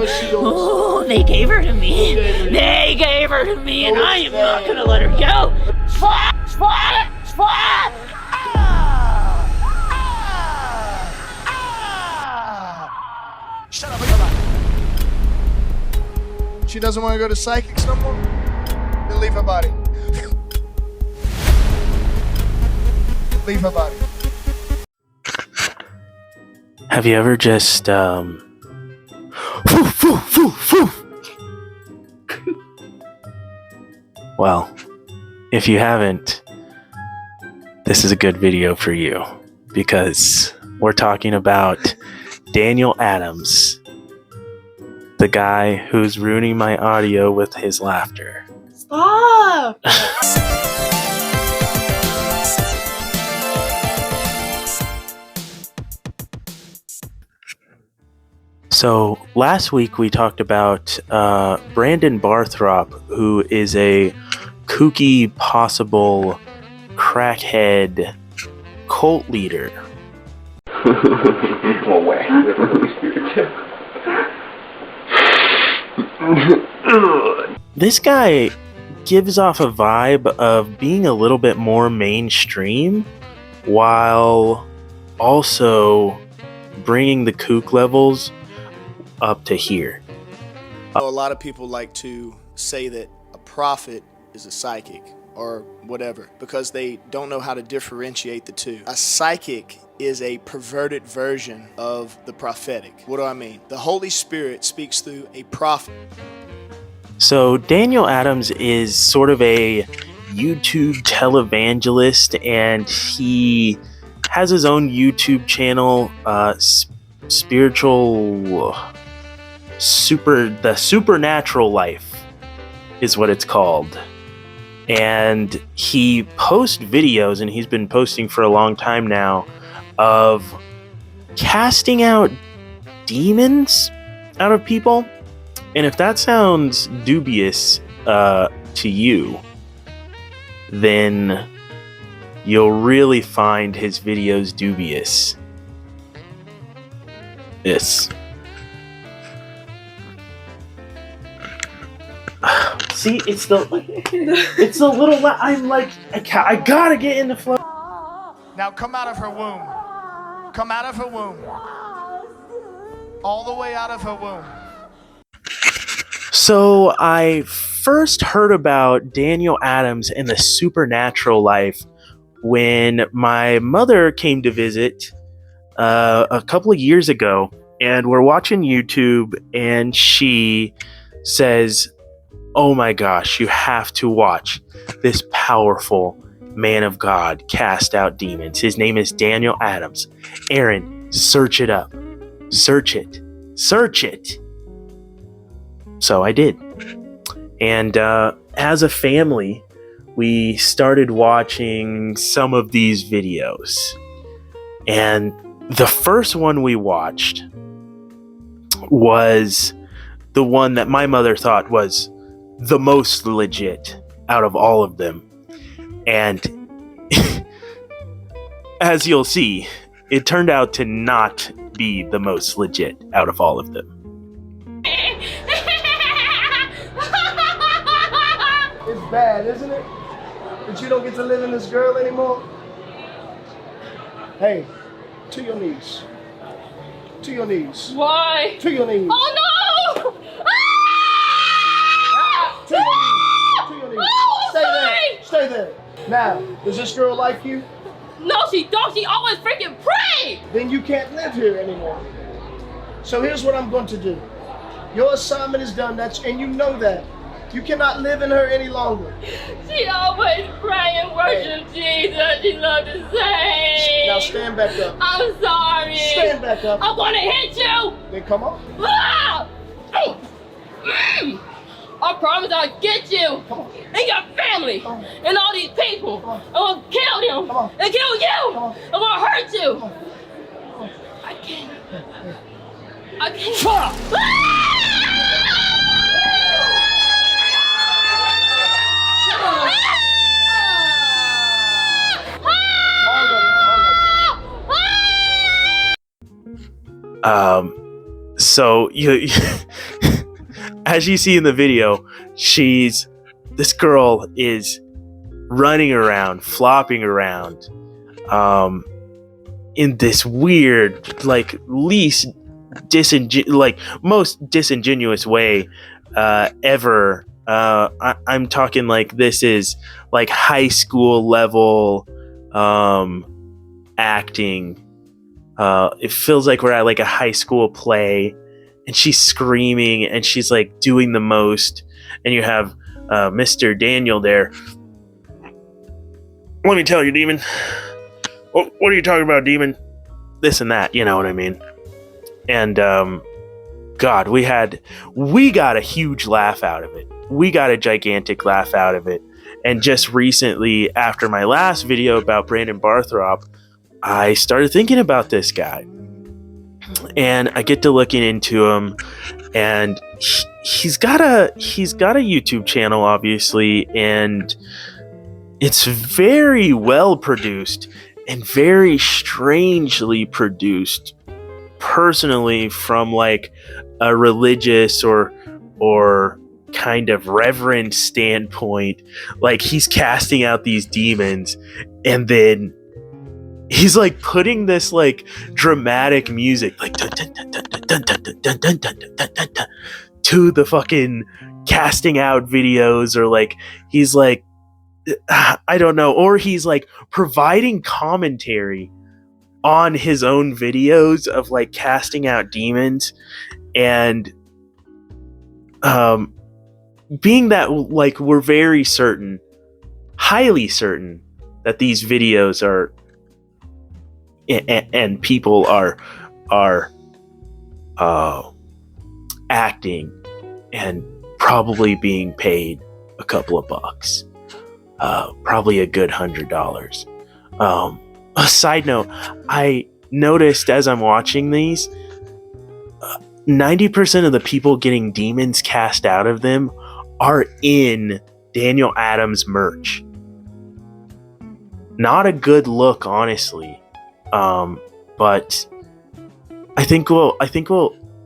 is she yours? Oh, they gave her to me. They gave her to me, and I am not gonna let her go. Shut up, she doesn't want to go to psychics no more? Then leave her body. Leave her body. Have you ever just, Well, if you haven't, this is a good video for you, because we're talking about Danial Adams, the guy who's ruining my audio with his laughter. Stop! So last week we talked about Brandon Barthrop, who is a kooky, possible crackhead cult leader. Well, way. This guy gives off a vibe of being a little bit more mainstream, while also bringing the kook levels up to here. A lot of people like to say that a prophet is a psychic or whatever because they don't know how to differentiate the two. A psychic is a perverted version of the prophetic. What do I mean? The Holy Spirit speaks through a prophet. So Danial Adams is sort of a YouTube televangelist, and he has his own YouTube channel, the Supernatural Life is what it's called. And he posts videos, and he's been posting for a long time now, of casting out demons out of people. And if that sounds dubious to you, then you'll really find his videos dubious. This. See, it's the little. I'm like, I gotta get in the flow. Now come out of her womb. Come out of her womb. All the way out of her womb. So I first heard about Danial Adams and the Supernatural Life when my mother came to visit a couple of years ago, and we're watching YouTube, and she says, "Oh my gosh, you have to watch this powerful man of God cast out demons. His name is Danial Adams. Aaron, search it up. Search it. Search it." So I did. And as a family, we started watching some of these videos. And the first one we watched was the one that my mother thought was the most legit out of all of them. And as you'll see, it turned out to not be the most legit out of all of them. It's bad, isn't it? That you don't get to live in this girl anymore? Hey, to your knees. To your knees. Why? To your knees. Oh no! To your knees. To your knees. Oh, Stay sorry. there. Stay there. Now, does this girl like you? No, she don't. She always freaking pray. Then you can't live here anymore. So here's what I'm going to do. Your assignment is done, and you know that. You cannot live in her any longer. She always pray and worship Jesus. She loves to sing. Now stand back up. I'm sorry. Stand back up. I'm gonna hit you. Then come on. Ah! I promise I'll get you Come on. and your family and all these people. I'm gonna kill them Come on. and kill you. Come on. I'm gonna hurt you. Come on. I can't. So you as you see in the video, this girl is running around, flopping around, in this weird, like most disingenuous way ever. I'm talking like this is like high school level acting. It feels like we're at like a high school play, and she's screaming and she's like doing the most, and you have Mr. Daniel there. Let me tell you, demon. What are you talking about, demon? This and that, you know what I mean? And God, we got a huge laugh out of it. We got a gigantic laugh out of it. And just recently, after my last video about Brandon Barthrop, I started thinking about this guy. And I get to looking into him, and he's got a YouTube channel, obviously, and it's very well produced and very strangely produced, personally, from like a religious or kind of reverend standpoint. Like, he's casting out these demons, and then he's like putting this like dramatic music, like dun, dun, dun, dun, dun, dun, dun, dun, dun, dun, dun, dun, dun, to the fucking casting out videos, or like he's like, I don't know, or he's like providing commentary on his own videos of like casting out demons. And being that like we're very certain, highly certain, that these videos are and people are acting and probably being paid a couple of bucks, probably a good $100. A side note, I noticed as I'm watching these, 90% of the people getting demons cast out of them are in Daniel Adams merch. Not a good look, honestly. But I think we'll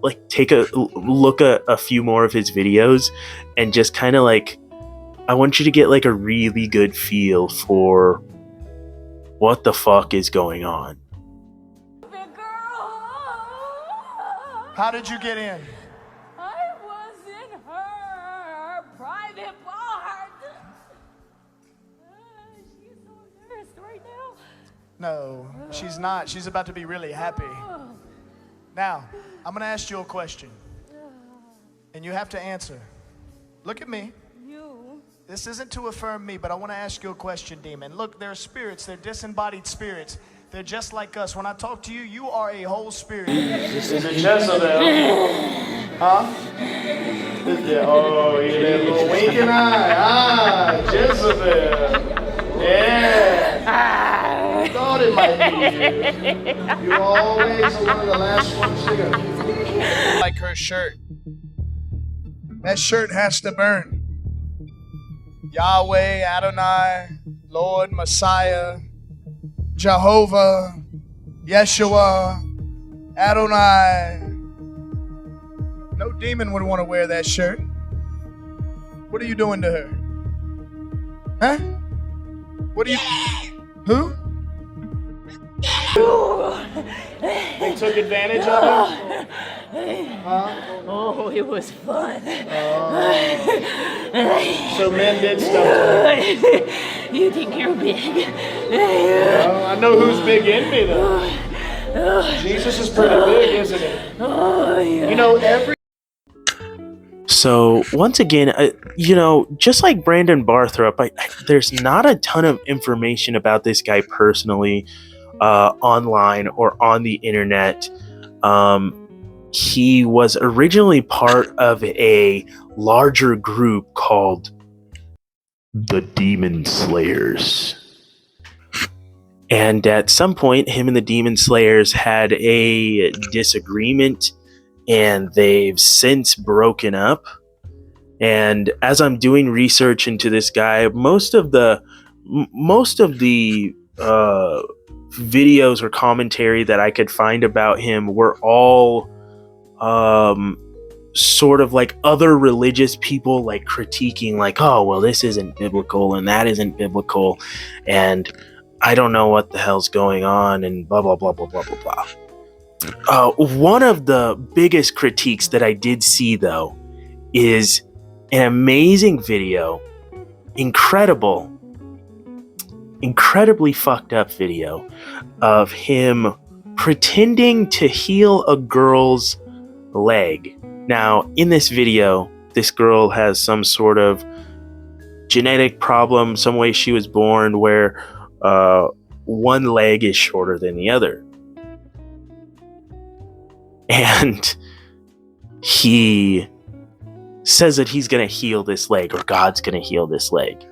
like take a look at a few more of his videos, and just kind of like, I want you to get like a really good feel for what the fuck is going on. How did you get in? I was in her private part. She's so embarrassed right now. No, she's not. She's about to be really happy. Now, I'm going to ask you a question, and you have to answer. Look at me. This isn't to affirm me, but I want to ask you a question, demon. Look, they're spirits. They're disembodied spirits. They're just like us. When I talk to you, you are a whole spirit. This is a Jezebel. Huh? Yeah. Oh, you that little winking eye. Ah, Jezebel. Yeah. Thought it might be you. You always are one of the last ones to go. Like her shirt. That shirt has to burn. Yahweh, Adonai, Lord, Messiah, Jehovah, Yeshua, Adonai. No demon would want to wear that shirt. What are you doing to her? Huh? What are you... Who? They took advantage of him? Huh? Oh, it was fun. So men did stuff to him. You think you're big? Well, I know who's big in me, though. Jesus is pretty big, isn't he? Oh, yeah. You know, every... So once again, just like Brandon Barthrop, there's not a ton of information about this guy personally, online or on the internet. He was originally part of a larger group called the Demon Slayers. And at some point, him and the Demon Slayers had a disagreement, and they've since broken up. And as I'm doing research into this guy, most of the videos or commentary that I could find about him were all sort of like other religious people like critiquing like, oh, well, this isn't biblical and that isn't biblical and I don't know what the hell's going on and blah, blah, blah, blah, blah, blah, blah. One of the biggest critiques that I did see, though, is an amazing video, incredibly fucked up video of him pretending to heal a girl's leg. Now, in this video, this girl has some sort of genetic problem, some way she was born where one leg is shorter than the other. And he says that he's going to heal this leg, or God's going to heal this leg.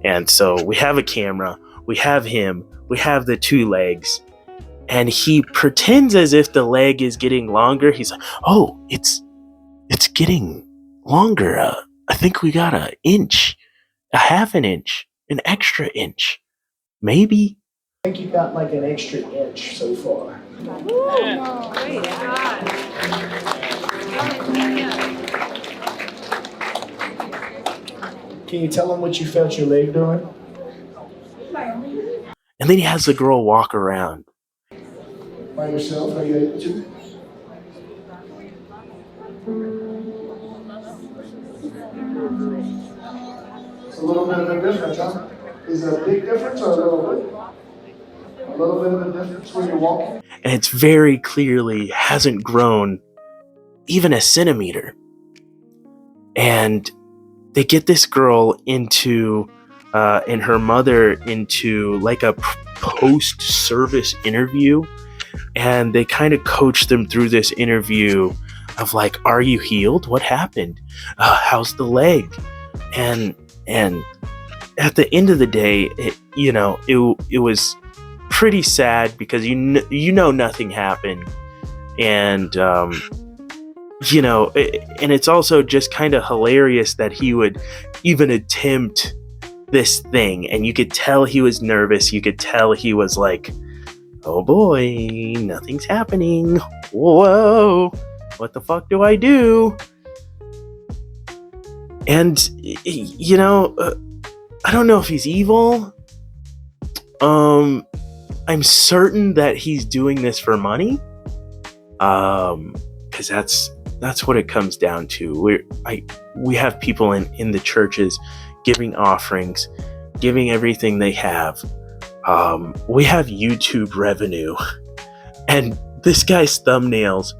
And so we have a camera, we have him, we have the two legs, and he pretends as if the leg is getting longer. He's like, oh, it's getting longer. I think we got an inch, a half an inch, an extra inch, maybe. I think you got like an extra inch so far. Can you tell them what you felt your leg doing? And then he has the girl walk around. By yourself? Are you able to? It's a little bit of a difference, huh? Is it a big difference or a little bit? A little bit of a difference when you're walking? And it's very clearly hasn't grown even a centimeter. And they get this girl into, and her mother into like a post-service interview. And they kind of coach them through this interview of like, are you healed? What happened? How's the leg? And at the end of the day, it was pretty sad because you know nothing happened. And and it's also just kind of hilarious that he would even attempt this thing, and you could tell he was nervous. You could tell he was like, oh boy, nothing's happening. Whoa, what the fuck do I do? And I don't know if he's evil. I'm certain that he's doing this for money. Because that's what it comes down to. We have people in the churches giving offerings, giving everything they have. We have YouTube revenue, and this guy's thumbnails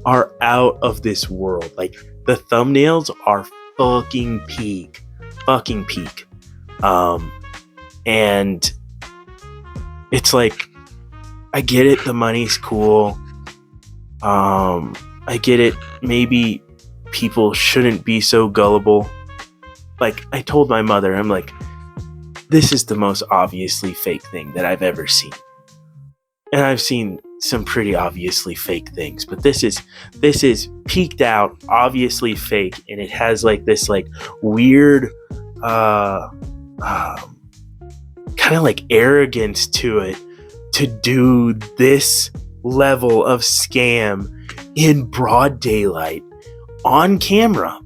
are out of this world. Like, the thumbnails are fucking peak. And it's like, I get it, the money's cool. I get it, maybe people shouldn't be so gullible. Like, I told my mother, I'm like, this is the most obviously fake thing that I've ever seen. And I've seen some pretty obviously fake things, but this is peaked out, obviously fake, and it has like this like weird kind of like arrogance to it to do this level of scam in broad daylight on camera.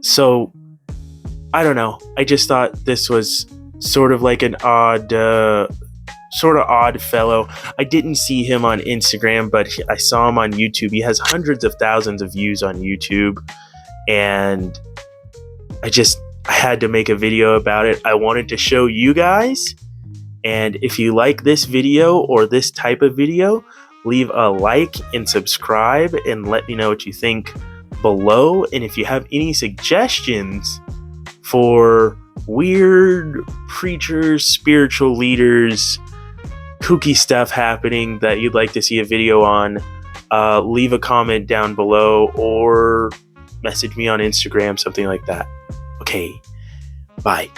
So I don't know. I just thought this was sort of like an odd fellow. I didn't see him on Instagram, but I saw him on YouTube. He has hundreds of thousands of views on YouTube, and I had to make a video about it. I wanted to show you guys, and if you like this video or this type of video, leave a like and subscribe and let me know what you think below. And if you have any suggestions for weird preachers, spiritual leaders, kooky stuff happening that you'd like to see a video on, leave a comment down below or message me on Instagram, something like that. Okay, bye.